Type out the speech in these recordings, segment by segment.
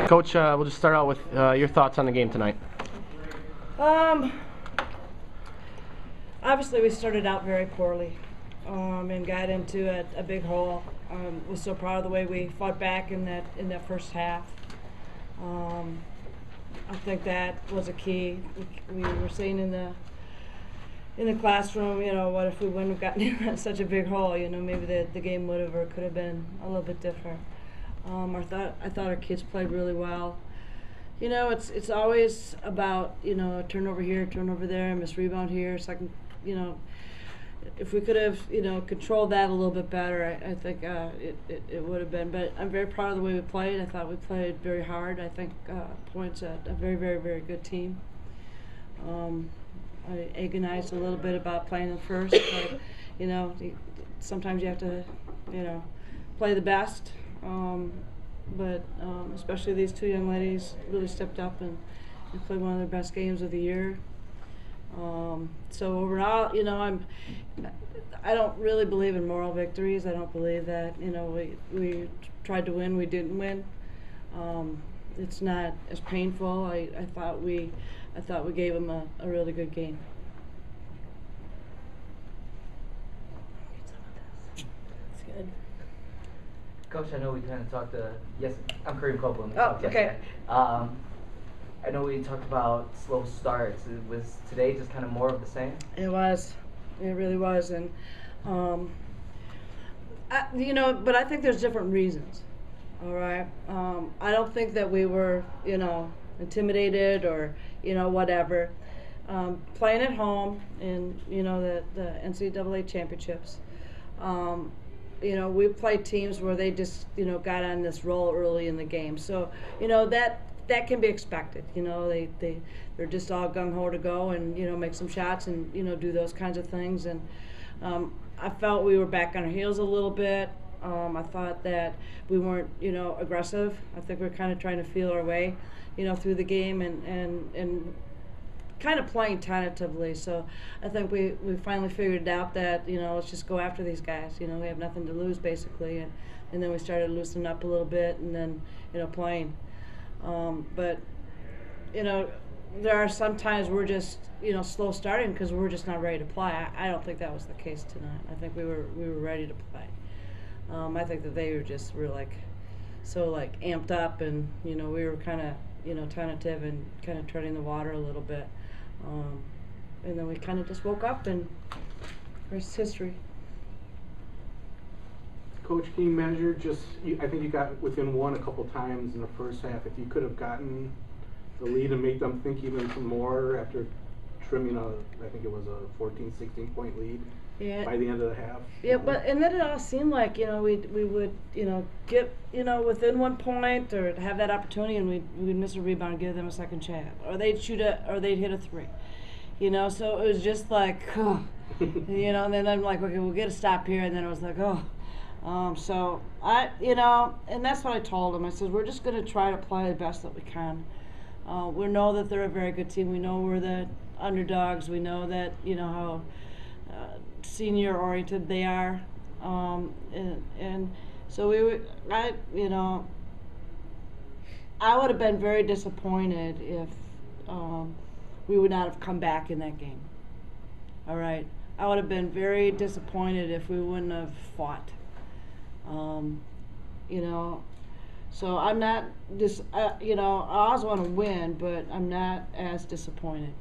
Coach, we'll just start out with your thoughts on the game tonight. Obviously we started out very poorly and got into a big hole. Was so proud of the way we fought back in that first half. I think that was a key. We were saying in the classroom, you know, what if we wouldn't have gotten in such a big hole? You know, maybe the game would have or could have been a little bit different. I thought our kids played really well. You know, it's always about, you know, turnover here, turnover there, miss rebound here. Second, you know, if we could have, you know, controlled that a little bit better, I think it would have been. But I'm very proud of the way we played. I thought we played very hard. I think points at a very, very, very good team. I agonized a little bit about playing them first, but, you know, sometimes you have to, you know, play the best. But especially these two young ladies really stepped up and played one of their best games of the year. So overall, you know, I don't really believe in moral victories. I don't believe that, you know, we tried to win, we didn't win. It's not as painful. I thought we gave them a really good game. That's good. Coach, I know we kind of talked yes, I'm Kareem Copeland. Oh, okay. I know we talked about slow starts. Was today just kind of more of the same? It was. It really was. And, you know, but I think there's different reasons. All right. I don't think that we were, you know, intimidated or, you know, whatever. Playing at home in, you know, the NCAA championships, you know, we played teams where they just, you know, got on this roll early in the game. So, you know, that can be expected. You know, they're just all gung-ho to go and, you know, make some shots and, you know, do those kinds of things. And I felt we were back on our heels a little bit. I thought that we weren't, you know, aggressive. I think we're kind of trying to feel our way, you know, through the game and kind of playing tentatively. So I think we finally figured out that, you know, let's just go after these guys. You know, we have nothing to lose basically, and then we started loosening up a little bit and then, you know, playing. But, you know, there are some times we're just, you know, slow starting because we're just not ready to play. I don't think that was the case tonight. I think we were ready to play. I think that they were like so like amped up, and, you know, we were kind of, you know, tentative and kind of treading the water a little bit. And then we kind of just woke up, and rest history. Coach, can you measure I think you got within one a couple times in the first half. If you could have gotten the lead and make them think even some more after trimming I think it was a 14, 16 point lead by the end of the half. Yeah, and then it all seemed like, you know, we would, you know, get, you know, within 1 point or have that opportunity, and we'd miss a rebound and give them a second chance, or they'd hit a three, you know. So it was just like, oh, you know. And then I'm like, okay, we'll get a stop here, and then it was like, oh. So you know, and that's what I told them. I said, we're just going to try to play the best that we can. We know that they're a very good team. We know we're the underdogs. We know that, you know, how senior oriented they are, and so you know, I would have been very disappointed if we would not have come back in that game. All right, I would have been very disappointed if we wouldn't have fought. You know, so I'm not you know, I always want to win, but I'm not as disappointed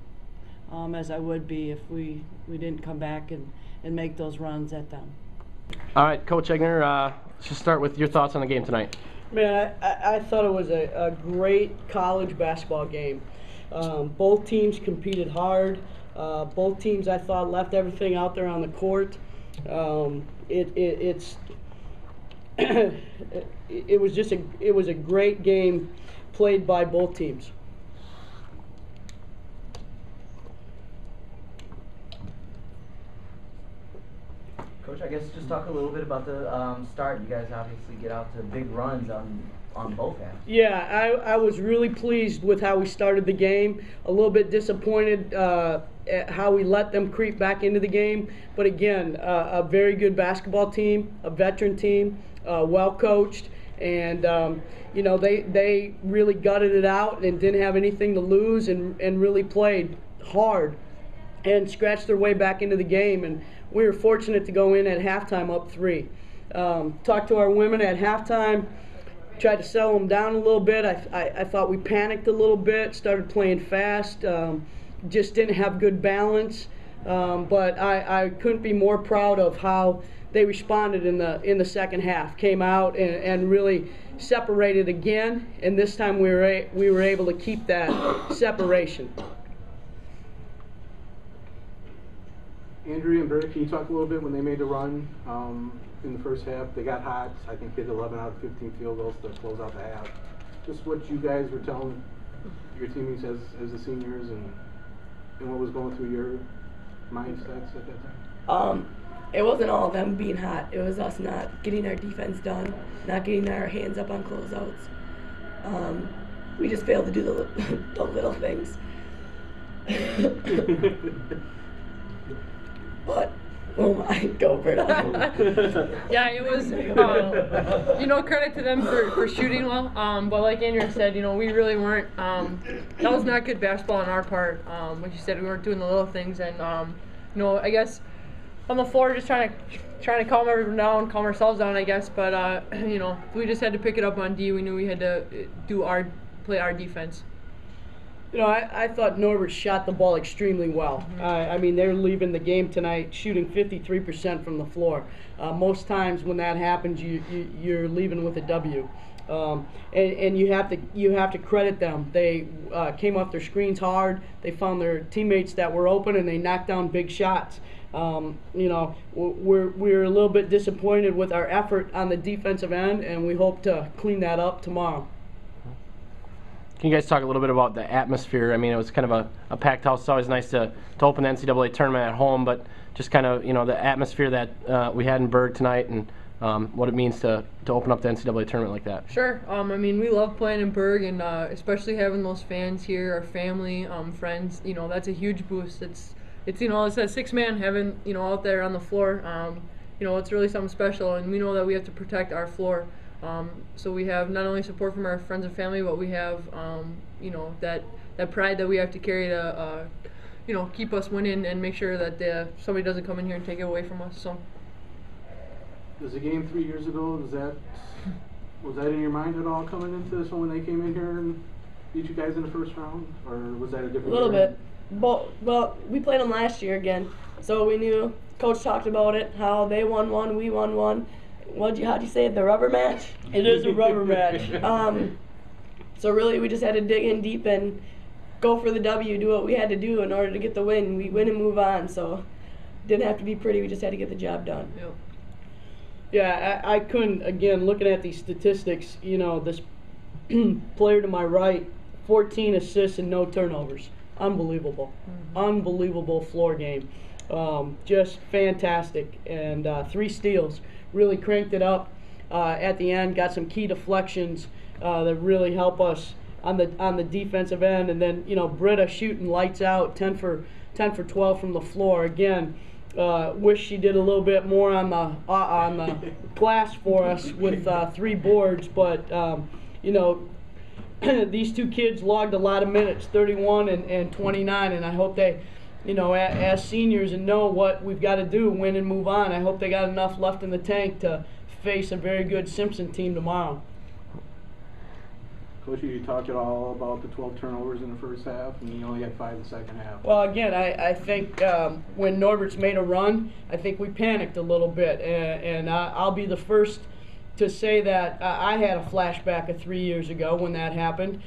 as I would be if we didn't come back and make those runs at them. All right, Coach Egner, let's just start with your thoughts on the game tonight. Man, I thought it was a great college basketball game. Both teams competed hard. Both teams, I thought, left everything out there on the court. It was a great game played by both teams. Coach, I guess just talk a little bit about the start. You guys obviously get out to big runs on both halves. Yeah, I was really pleased with how we started the game. A little bit disappointed at how we let them creep back into the game. But again, a very good basketball team, a veteran team, well coached, And you know, they really gutted it out and didn't have anything to lose, and really played hard and scratched their way back into the game. And we were fortunate to go in at halftime up 3. Talked to our women at halftime, tried to settle them down a little bit. I thought we panicked a little bit, started playing fast, just didn't have good balance. But I couldn't be more proud of how they responded in the second half. Came out and really separated again, and this time we were able to keep that separation. Andrea and Bert, can you talk a little bit when they made the run in the first half? They got hot. I think they did 11 out of 15 field goals to close out the half. Just what you guys were telling your teammates as the seniors, and what was going through your mindsets at that time? It wasn't all of them being hot. It was us not getting our defense done, not getting our hands up on closeouts. We just failed to do the little things. But, oh my, go for it. Yeah, it was, you know, credit to them for shooting well. But like Andrea said, you know, we really weren't, that was not good basketball on our part. Like you said, we weren't doing the little things. And, you know, I guess on the floor just trying to calm everyone down, calm ourselves down, I guess. But, you know, we just had to pick it up on D. We knew we had to play our defense. You know, I thought Norbert shot the ball extremely well. I mean, they're leaving the game tonight shooting 53% from the floor. Most times when that happens, you're leaving with a W. And you have to credit them. They came off their screens hard. They found their teammates that were open, and they knocked down big shots. You know, we're a little bit disappointed with our effort on the defensive end, and we hope to clean that up tomorrow. Can you guys talk a little bit about the atmosphere? I mean, it was kind of a packed house. It's always nice to open the NCAA tournament at home, but just kind of, you know, the atmosphere that we had in Berg tonight, and what it means to open up the NCAA tournament like that. Sure. I mean, we love playing in Berg, and especially having those fans here, our family, friends. You know, that's a huge boost. It's you know, it's that 6-man having, you know, out there on the floor. You know, it's really something special, and we know that we have to protect our floor. So we have not only support from our friends and family, but we have, you know, that pride that we have to carry to, you know, keep us winning and make sure that somebody doesn't come in here and take it away from us. So. Was the game 3 years ago? Was that in your mind at all coming into this one when they came in here and beat you guys in the first round, or was that a different? A little bit. Well, we played them last year again, so we knew. Coach talked about it, how they won one, we won one. How'd you say it? The rubber match? It is a rubber match. So really, we just had to dig in deep and go for the W, do what we had to do in order to get the win. We win and move on. So didn't have to be pretty. We just had to get the job done. Yep. Yeah, I couldn't, again, looking at these statistics, you know, this player to my right, 14 assists and no turnovers. Unbelievable. Unbelievable floor game. Just fantastic. And 3 steals. Really cranked it up at the end, got some key deflections that really help us on the defensive end. And then, you know, Britta shooting lights out, 10 for 12 from the floor. Again, wish she did a little bit more on the glass for us with 3 boards, but you know, these 2 kids logged a lot of minutes, 31 and 29, and I hope they, you know, as seniors and know what we've got to do, win and move on. I hope they got enough left in the tank to face a very good Simpson team tomorrow. Coach, you talked at all about the 12 turnovers in the first half, and you only had 5 in the second half. Well, again, I think when Norbert's made a run, I think we panicked a little bit, and I'll be the first to say that I had a flashback of 3 years ago when that happened.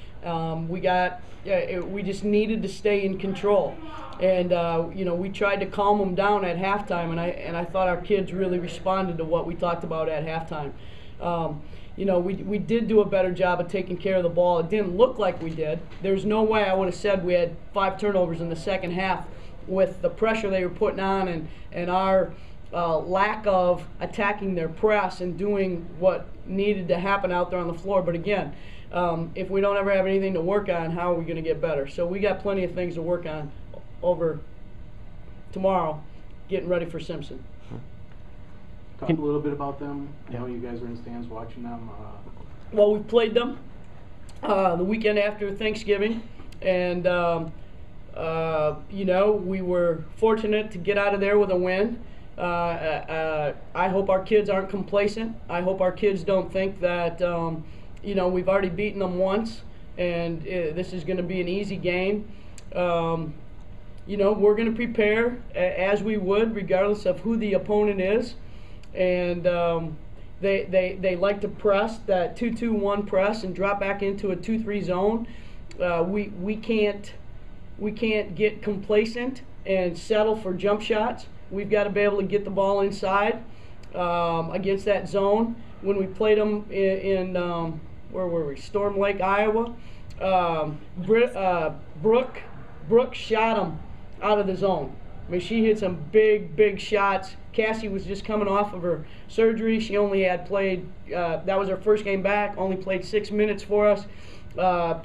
We just needed to stay in control, and you know, we tried to calm them down at halftime, and I thought our kids really responded to what we talked about at halftime. You know, we did do a better job of taking care of the ball. It didn't look like we did. There's no way I would have said we had 5 turnovers in the second half with the pressure they were putting on and our lack of attacking their press and doing what needed to happen out there on the floor. But again, if we don't ever have anything to work on, how are we going to get better? So we got plenty of things to work on over tomorrow, getting ready for Simpson. Talk a little bit about them. I know Yeah. you guys are in stands watching them. Well, we played them the weekend after Thanksgiving, and you know, we were fortunate to get out of there with a win. I hope our kids aren't complacent. I hope our kids don't think that you know, we've already beaten them once and this is going to be an easy game. You know, we're going to prepare as we would regardless of who the opponent is, and they like to press that 2-2-1 press and drop back into a 2-3 zone. We can't get complacent and settle for jump shots. We've got to be able to get the ball inside against that zone. When we played them in where were we? Storm Lake, Iowa. Brooke shot them out of the zone. I mean, she hit some big shots. Cassie was just coming off of her surgery. She only had played, that was her first game back, only played 6 minutes for us.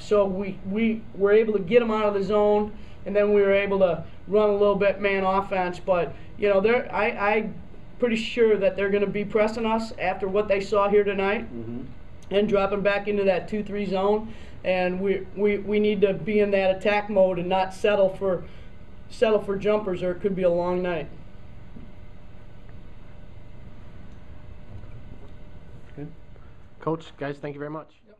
So we were able to get them out of the zone, and then we were able to run a little bit man offense. But, you know, I'm pretty sure that they're going to be pressing us after what they saw here tonight, and dropping back into that 2-3 zone. And we need to be in that attack mode and not settle for jumpers, or it could be a long night. Good. Coach, guys, thank you very much. Yep.